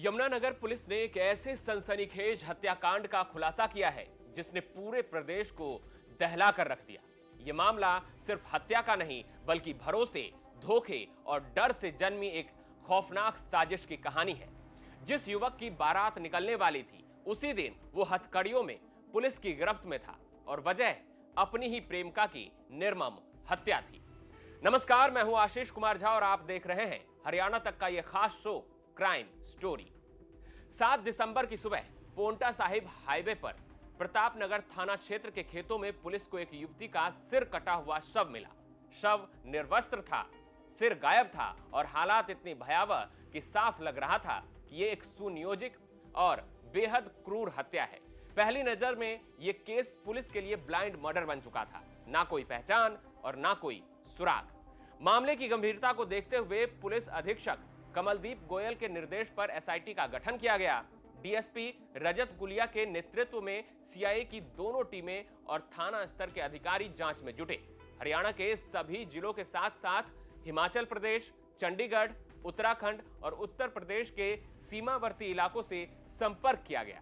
Yamunanagar police ने एक ऐसे सनसनीखेज हत्याकांड का खुलासा किया है जिसने पूरे प्रदेश को दहला कर रख दिया। यह मामला सिर्फ हत्या का नहीं बल्कि भरोसे, धोखे और डर से जन्मी एक खौफनाक साजिश की कहानी है। जिस युवक की बारात निकलने वाली थी उसी दिन वो हथकड़ियों में पुलिस की गिरफ्त में था और वजह अपनी ही प्रेमिका की निर्मम हत्या थी। नमस्कार, मैं हूं आशीष कुमार झा और आप देख रहे हैं हरियाणा तक का यह खास शो क्राइम स्टोरी। 7 दिसंबर की सुबह पोंटा साहिब हाईवे पर प्रतापनगर थाना क्षेत्र के खेतों में पुलिस को एक युवती का सिर कटा हुआ शव मिला। शव निर्वस्त्र था, सिर गायब था और हालात इतनी भयावह कि साफ लग रहा था कि यह एक सुनियोजित और बेहद क्रूर हत्या है। पहली नजर में यह केस पुलिस के लिए ब्लाइंड मर्डर बन चुका था। ना कोई पहचान और ना कोई सुराग। मामले की गंभीरता को देखते हुए पुलिस अधीक्षक कमलदीप गोयल के निर्देश पर एसआईटी का गठन किया गया। डीएसपी रजत गुलिया के नेतृत्व में सीआईए की दोनों टीमें और थाना स्तर के अधिकारी जांच में जुटे। हरियाणा के सभी जिलों के साथ साथ हिमाचल प्रदेश, चंडीगढ़, उत्तराखंड और उत्तर प्रदेश के सीमावर्ती इलाकों से संपर्क किया गया,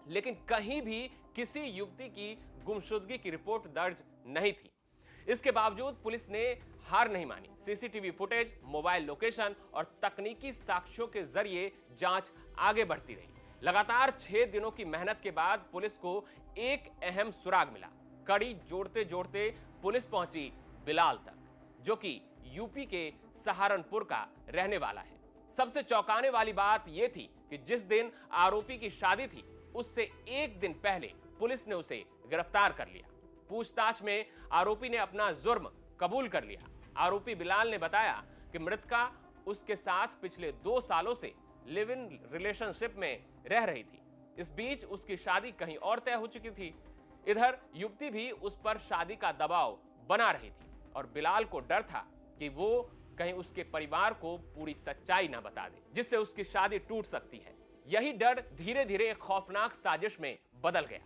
लेकिन कहीं भी किसी युवती की गुमशुदगी की रिपोर्ट दर्ज नहीं थी। इसके बावजूद पुलिस ने हार नहीं मानी। सीसीटीवी फुटेज, मोबाइल लोकेशन और तकनीकी साक्ष्यों के जरिए जांच आगे बढ़ती रही। लगातार 6 दिनों की मेहनत के बाद पुलिस को एक अहम सुराग मिला। कड़ी जोड़ते जोड़ते पुलिस पहुंची बिलाल तक, जो कि यूपी के सहारनपुर का रहने वाला है। सबसे चौंकाने वाली बात यह थी कि जिस दिन आरोपी की शादी थी उससे एक दिन पहले पुलिस ने उसे गिरफ्तार कर लिया। पूछताछ में आरोपी ने अपना जुर्म कबूल कर लिया। आरोपी बिलाल ने बताया कि मृतका उसके साथ पिछले 2 सालों से लिव इन रिलेशनशिप में रह रही थी। इस बीच उसकी शादी कहीं और तय हो चुकी थी। इधर युवती भी उस पर शादी का दबाव बना रही थी और बिलाल को डर था कि वो कहीं उसके परिवार को पूरी सच्चाई ना बता दे, जिससे उसकी शादी टूट सकती है। यही डर धीरे धीरे एक खौफनाक साजिश में बदल गया।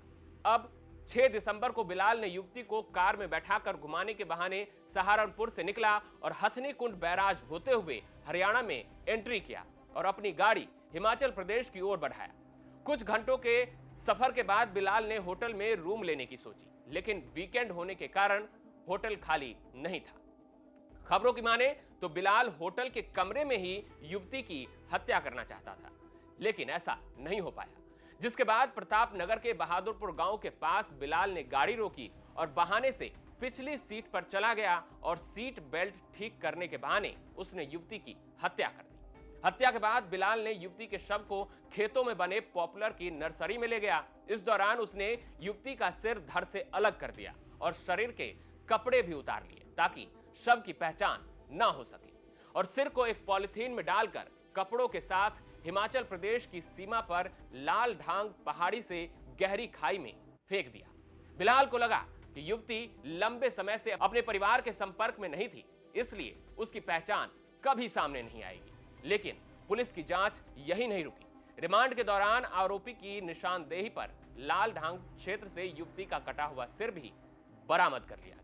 अब 6 दिसंबर को बिलाल ने युवती को कार में बैठाकर घुमाने के बहाने सहारनपुर से निकला और हथनी कुंड बैराज होते हुए हरियाणा में एंट्री किया और अपनी गाड़ी हिमाचल प्रदेश की ओर बढ़ाया। कुछ घंटों के सफर के बाद बिलाल ने होटल में रूम लेने की सोची, लेकिन वीकेंड होने के कारण होटल खाली नहीं था। खबरों की माने तो बिलाल होटल के कमरे में ही युवती की हत्या करना चाहता था, लेकिन ऐसा नहीं हो पाया। जिसके बाद प्रताप नगर के बहादुरपुर गांव के पास बिलाल ने गाड़ी रोकी और बहाने से पिछली सीट पर चला गया और सीट बेल्ट ठीक करने के बहाने उसने युवती की हत्या कर दी। हत्या के बाद बिलाल ने युवती के शव को खेतों में बने पॉपुलर की नर्सरी में ले गया। इस दौरान उसने युवती का सिर धड़ से अलग कर दिया और शरीर के कपड़े भी उतार लिए ताकि शव की पहचान ना हो सके, और सिर को एक पॉलिथीन में डालकर कपड़ों के साथ हिमाचल प्रदेश की सीमा पर लाल ढांग पहाड़ी से गहरी खाई में फेंक दिया। बिलाल को लगा कि युवती लंबे समय से अपने परिवार के संपर्क में नहीं थी, इसलिए उसकी पहचान कभी सामने नहीं आएगी। लेकिन पुलिस की जांच यही नहीं रुकी। रिमांड के दौरान आरोपी की निशानदेही पर लाल ढांग क्षेत्र से युवती का कटा हुआ सिर भी बरामद कर लिया गया।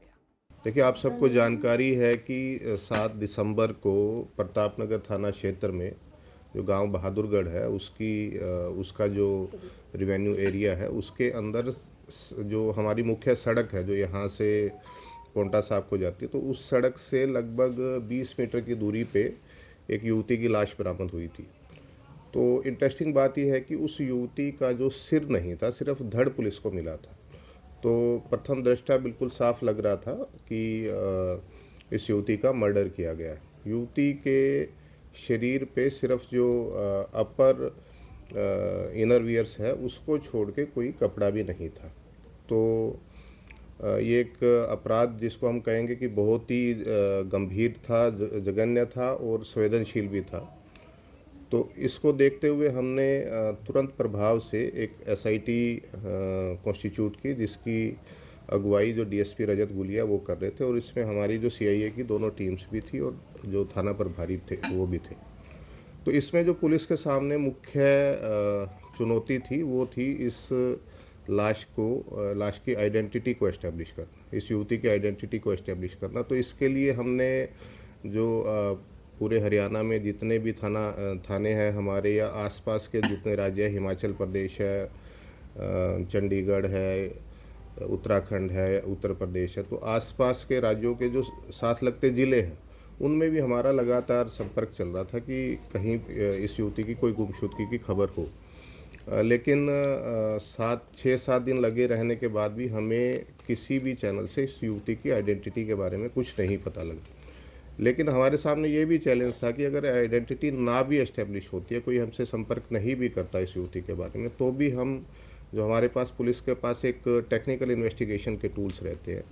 देखिए, आप सबको जानकारी है कि 7 दिसंबर को प्रतापनगर थाना क्षेत्र में जो गांव बहादुरगढ़ है उसका जो रिवेन्यू एरिया है उसके अंदर जो हमारी मुख्य सड़क है जो यहाँ से पोंटा साहब को जाती है, तो उस सड़क से लगभग 20 मीटर की दूरी पे एक युवती की लाश बरामद हुई थी। तो इंटरेस्टिंग बात यह है कि उस युवती का जो सिर नहीं था, सिर्फ धड़ पुलिस को मिला था। तो प्रथम दृष्टया बिल्कुल साफ लग रहा था कि इस युवती का मर्डर किया गया है। युवती के शरीर पे सिर्फ जो अपर इनर वियर्स है उसको छोड़ के कोई कपड़ा भी नहीं था। तो ये एक अपराध जिसको हम कहेंगे कि बहुत ही गंभीर था, जघन्य था और संवेदनशील भी था। तो इसको देखते हुए हमने तुरंत प्रभाव से एक एसआईटी कॉन्स्टिट्यूट की, जिसकी अगुवाई जो डीएसपी रजत गुलिया वो कर रहे थे, और इसमें हमारी जो सीआईए की दोनों टीम्स भी थी और जो थाना प्रभारी थे वो भी थे। तो इसमें जो पुलिस के सामने मुख्य चुनौती थी वो थी इस लाश की आइडेंटिटी को एस्टेब्लिश करना, इस युवती की आइडेंटिटी को एस्टेब्लिश करना। तो इसके लिए हमने जो पूरे हरियाणा में जितने भी थाने हैं हमारे या आसपास के जितने राज्य हैं, हिमाचल प्रदेश है, चंडीगढ़ है, उत्तराखंड है, उत्तर प्रदेश है, तो आसपास के राज्यों के जो साथ लगते ज़िले हैं उनमें भी हमारा लगातार संपर्क चल रहा था कि कहीं इस युवती की कोई गुमशुदगी की खबर हो। लेकिन 6-7 दिन लगे रहने के बाद भी हमें किसी भी चैनल से इस युवती की आइडेंटिटी के बारे में कुछ नहीं पता लगा। लेकिन हमारे सामने ये भी चैलेंज था कि अगर आइडेंटिटी ना भी एस्टेब्लिश होती है, कोई हमसे संपर्क नहीं भी करता इस युवती के बारे में, तो भी हम जो हमारे पास पुलिस के पास एक टेक्निकल इन्वेस्टिगेशन के टूल्स रहते हैं,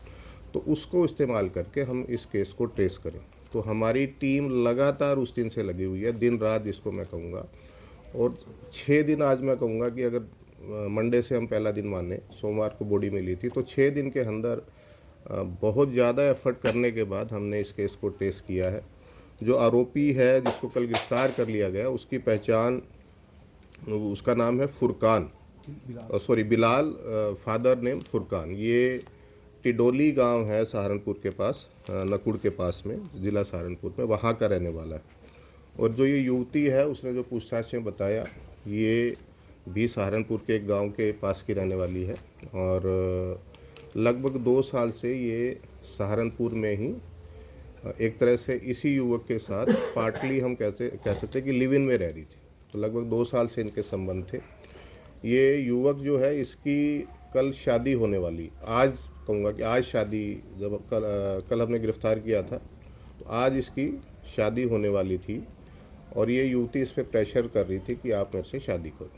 तो उसको इस्तेमाल करके हम इस केस को ट्रेस करें। तो हमारी टीम लगातार उस दिन से लगी हुई है, दिन रात जिसको मैं कहूँगा। और 6 दिन आज मैं कहूँगा कि अगर मंडे से हम पहला दिन माने, सोमवार को बॉडी मिली थी, तो 6 दिन के अंदर बहुत ज़्यादा एफर्ट करने के बाद हमने इस केस को ट्रेस किया है। जो आरोपी है जिसको कल गिरफ्तार कर लिया गया, उसकी पहचान, उसका नाम है फुरकान, बिलाल, फादर नेम फुरकान। ये टिडोली गांव है सहारनपुर के पास, नकुड़ के पास में, ज़िला सहारनपुर में, वहाँ का रहने वाला है। और जो ये युवती है उसने जो पूछताछ में बताया, ये भी सहारनपुर के एक गांव के पास की रहने वाली है और लगभग 2 साल से ये सहारनपुर में ही एक तरह से इसी युवक के साथ पार्टली हम कह सकते हैं कि लिव इन में रह रही थी। तो लगभग 2 साल से इनके संबंध थे। ये युवक जो है, इसकी कल शादी होने वाली, आज कहूँगा कि आज शादी, जब कल हमने गिरफ्तार किया था तो आज इसकी शादी होने वाली थी और ये युवती इस पर प्रेशर कर रही थी कि आप मेरे से शादी करो।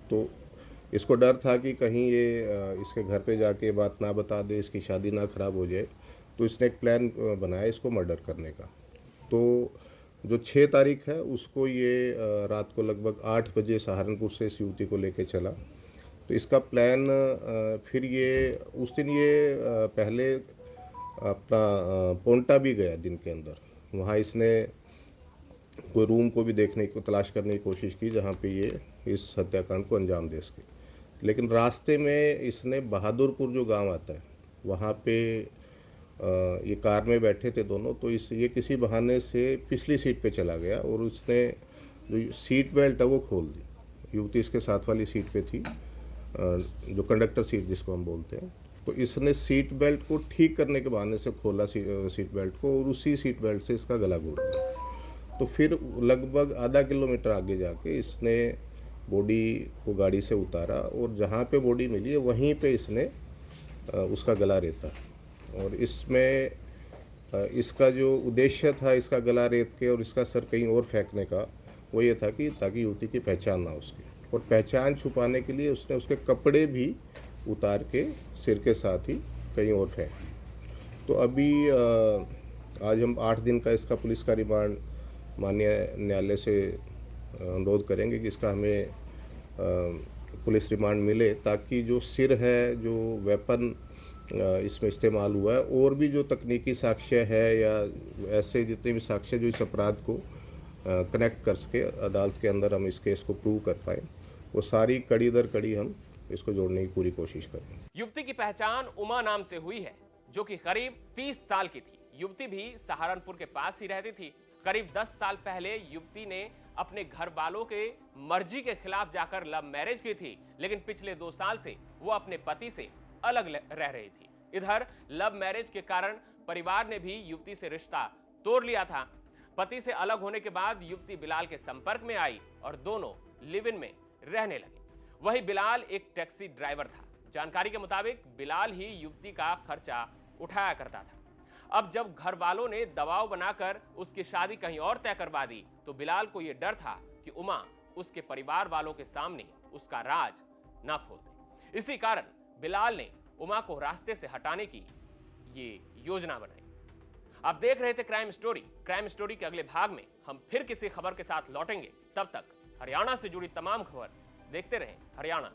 तो इसको डर था कि कहीं ये इसके घर पे जाके बात ना बता दे, इसकी शादी ना ख़राब हो जाए, तो इसने एक प्लान बनाया इसको मर्डर करने का। तो जो 6 तारीख है उसको ये रात को लगभग 8 बजे सहारनपुर से इस युवती को लेके चला। तो इसका प्लान फिर ये उस दिन ये पहले अपना पोंटा भी गया दिन के अंदर। वहाँ इसने कोई रूम को भी देखने को तलाश करने की कोशिश की जहाँ पे ये इस हत्याकांड को अंजाम दे सके। लेकिन रास्ते में इसने बहादुरपुर जो गांव आता है वहाँ पे ये कार में बैठे थे दोनों, तो ये किसी बहाने से पिछली सीट पे चला गया और उसने जो सीट बेल्ट है वो खोल दी। युवती इसके साथ वाली सीट पे थी, जो कंडक्टर सीट जिसको हम बोलते हैं। तो इसने सीट बेल्ट को ठीक करने के बहाने से खोला सीट बेल्ट को और उसी सीट बेल्ट से इसका गला घोट दिया। तो फिर लगभग आधा किलोमीटर आगे जाके इसने बॉडी को गाड़ी से उतारा और जहाँ पे बॉडी मिली है वहीं पे इसने उसका गला रेता। और इसमें इसका जो उद्देश्य था इसका गला रेत के और इसका सर कहीं और फेंकने का, वो ये था कि ताकि युवती की पहचान ना हो उसकी। और पहचान छुपाने के लिए उसने उसके कपड़े भी उतार के सिर के साथ ही कहीं और फेंक। तो अभी आज हम 8 दिन का इसका पुलिस का रिमांड माननीय न्यायालय से अनुरोध करेंगे कि इसका हमें पुलिस रिमांड मिले, ताकि जो सिर है, जो वेपन इसमें इस्तेमाल हुआ है, और भी जो तकनीकी साक्ष्य है या ऐसे जितने भी साक्ष्य जो इस अपराध को कनेक्ट कर सके, अदालत के अंदर हम इस केस को प्रूव कर पाए, वो सारी कड़ी दर कड़ी हम इसको जोड़ने की पूरी कोशिश करेंगे। युवती की पहचान उमा नाम से हुई है, जो कि करीब 30 साल की थी। युवती भी सहारनपुर के पास ही रहती थी। करीब 10 साल पहले युवती ने अपने घर वालों के मर्जी के खिलाफ जाकर लव मैरिज की थी, लेकिन पिछले 2 साल से वो अपने पति से अलग रह रही थी। इधर लव मैरिज के कारण परिवार ने भी युवती से रिश्ता तोड़ लिया था। पति से अलग होने के बाद युवती बिलाल के संपर्क में आई और दोनों लिव इन में रहने लगे। वही बिलाल एक टैक्सी ड्राइवर था। जानकारी के मुताबिक बिलाल ही युवती का खर्चा उठाया करता था। अब जब घर वालों ने दबाव बनाकर उसकी शादी कहीं और तय करवा दी, तो बिलाल को यह डर था कि उमा उसके परिवार वालों के सामने उसका राज ना खोल दे। इसी कारण बिलाल ने उमा को रास्ते से हटाने की ये योजना बनाई। आप देख रहे थे क्राइम स्टोरी। क्राइम स्टोरी के अगले भाग में हम फिर किसी खबर के साथ लौटेंगे। तब तक हरियाणा से जुड़ी तमाम खबर देखते रहें हरियाणा